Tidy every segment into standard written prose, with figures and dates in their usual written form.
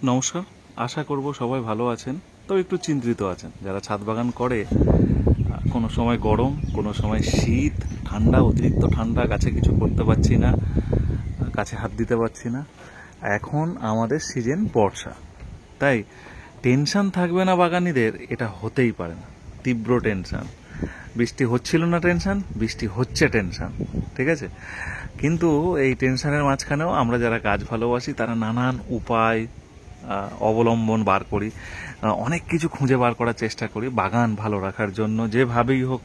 নমস্কার, আশা করব সবাই ভালো আছেন। তবে একটু চিন্তিত আছেন যারা ছাদ বাগান করে। কোনো সময় গরম, কোনো সময় শীত, ঠান্ডা, অতিরিক্ত ঠান্ডা, গাছে কিছু করতে পারছি না, গাছে হাত দিতে পারছি না। এখন আমাদের সিজন বর্ষা, তাই টেনশন থাকবে না বাগানিদের, এটা হতেই পারে না। তীব্র টেনশন। বৃষ্টি হচ্ছিল না টেনশন, বৃষ্টি হচ্ছে টেনশন, ঠিক আছে। কিন্তু এই টেনশনের মাঝখানেও আমরা যারা গাছ ভালোবাসি তারা নানান উপায় অবলম্বন বার করি, অনেক কিছু খুঁজে বার করার চেষ্টা করি বাগান ভালো রাখার জন্য। যেভাবেই হোক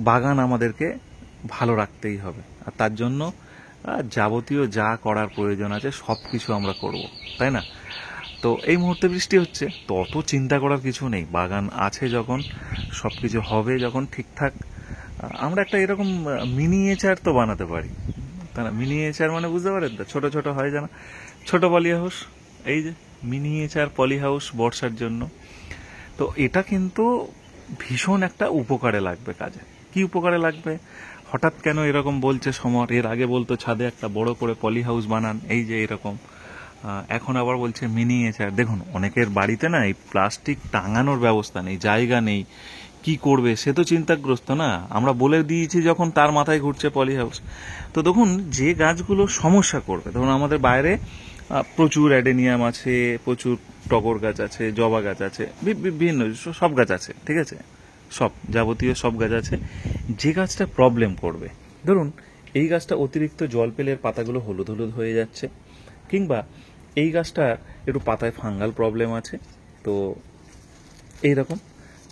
বাগান আমাদেরকে ভালো রাখতেই হবে, আর তার জন্য যাবতীয় যা করার প্রয়োজন আছে সব কিছু আমরা করব, তাই না? তো এই মুহূর্তে বৃষ্টি হচ্ছে, তো অত চিন্তা করার কিছু নেই। বাগান আছে যখন, সব কিছু হবে যখন ঠিকঠাক, আমরা একটা এরকম মিনিয়েচার তো বানাতে পারি, তাই না? মিনিয়েচার মানে বুঝতে পারেন তো, ছোট ছোট হয় জানা, ছোট পলি হাউস। এই যে মিনিয়েচার পলি হাউস বর্ষার জন্য, তো এটা কিন্তু ভীষণ একটা উপকারে লাগবে কাজে। কি উপকারে লাগবে? হঠাৎ কেন এরকম বলছে সমর? এর আগে বলতো ছাদে একটা বড় করে পলি হাউস বানান, এই যে এরকম। এখন আবার বলছে মিনিয়েচার। দেখুন, অনেকের বাড়িতে না এই প্লাস্টিক টাঙানোর ব্যবস্থা নেই, জায়গা নেই, কি করবে সে তো চিন্তাগ্রস্ত না। আমরা বলে দিয়েছি যখন, তার মাথায় ঘুরছে পলি হাউস। তো দেখুন, যে গাছগুলো সমস্যা করবে, ধরুন আমাদের বাইরে প্রচুর অ্যাডেনিয়াম আছে, প্রচুর টগর গাছ আছে, জবা গাছ আছে, বিভিন্ন সব গাছ আছে, ঠিক আছে, সব যাবতীয় সব গাছ আছে। যে গাছটা প্রবলেম করবে, ধরুন এই গাছটা অতিরিক্ত জল পেলে এর পাতাগুলো হলুদ হলুদ হয়ে যাচ্ছে, কিংবা এই গাছটা একটু পাতায় ফাঙ্গাল প্রবলেম আছে, তো এইরকম।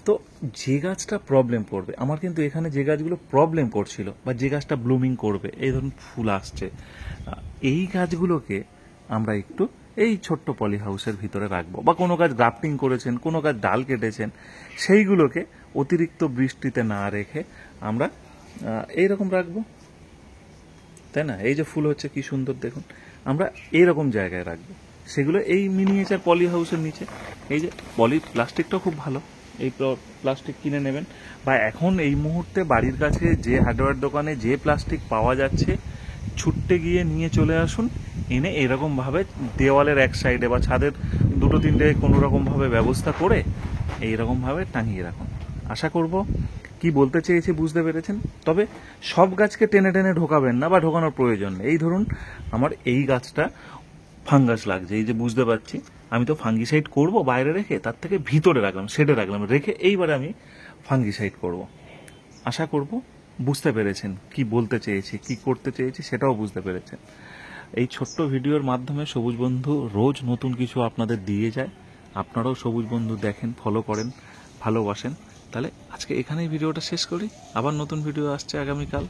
তো যে গাছটা প্রবলেম করবে, আমার কিন্তু এখানে যে গাছগুলো প্রবলেম করছিল বা যে গাছটা ব্লুমিং করবে, এই ধরুন ফুল আসছে, এই গাছগুলোকে আমরা একটু এই ছোট্ট পলি হাউসের ভিতরে রাখবো। বা কোনো গাছ গ্রাফটিং করেছেন, কোনো গাছ ডাল কেটেছেন, সেইগুলোকে অতিরিক্ত বৃষ্টিতে না রেখে আমরা এইরকম রাখবো, তাই না? এই যে ফুল হচ্ছে কি সুন্দর দেখুন, আমরা এইরকম জায়গায় রাখবো সেগুলো, এই মিনিয়েচার পলি হাউসের নিচে। এই যে পলি প্লাস্টিকটাও খুব ভালো, এই প্লাস্টিক কিনে নেবেন, বা এখন এই মুহূর্তে বাড়ির কাছে যে হার্ডওয়্যার দোকানে যে প্লাস্টিক পাওয়া যাচ্ছে, ছুটতে গিয়ে নিয়ে চলে আসুন, এনে এরকমভাবে দেওয়ালের এক সাইডে বা ছাদের দুটো তিনটে কোনো রকমভাবে ব্যবস্থা করে এইরকমভাবে টাঙিয়ে রাখুন। আশা করব কি বলতে চেয়েছি বুঝতে পেরেছেন। তবে সব গাছকে টেনে টেনে ঢোকাবেন না, বা ঢোকানোর প্রয়োজন নেই। এই ধরুন আমার এই গাছটা ফাঙ্গাস লাগছে, এই যে বুঝতে পারছি, আমি তো ফাঙ্গিসাইড করব বাইরে রেখে, তার থেকে ভিতরে রাখলাম, শেডে রাখলাম, রেখে এইবারে আমি ফাঙ্গিসাইড করব। আশা করব বুঝতে পেরেছেন কি বলতে চেয়েছি, কি করতে চেয়েছি সেটাও বুঝতে পেরেছেন। এই ছোট্ট ভিডিওর মাধ্যমে সবুজ বন্ধু রোজ নতুন কিছু আপনাদের দিয়ে যায়। আপনারাও সবুজ বন্ধু দেখেন, ফলো করেন, ভালোবাসেন। তাহলে আজকে এখানেই ভিডিওটা শেষ করি, আবার নতুন ভিডিও আসছে আগামীকাল।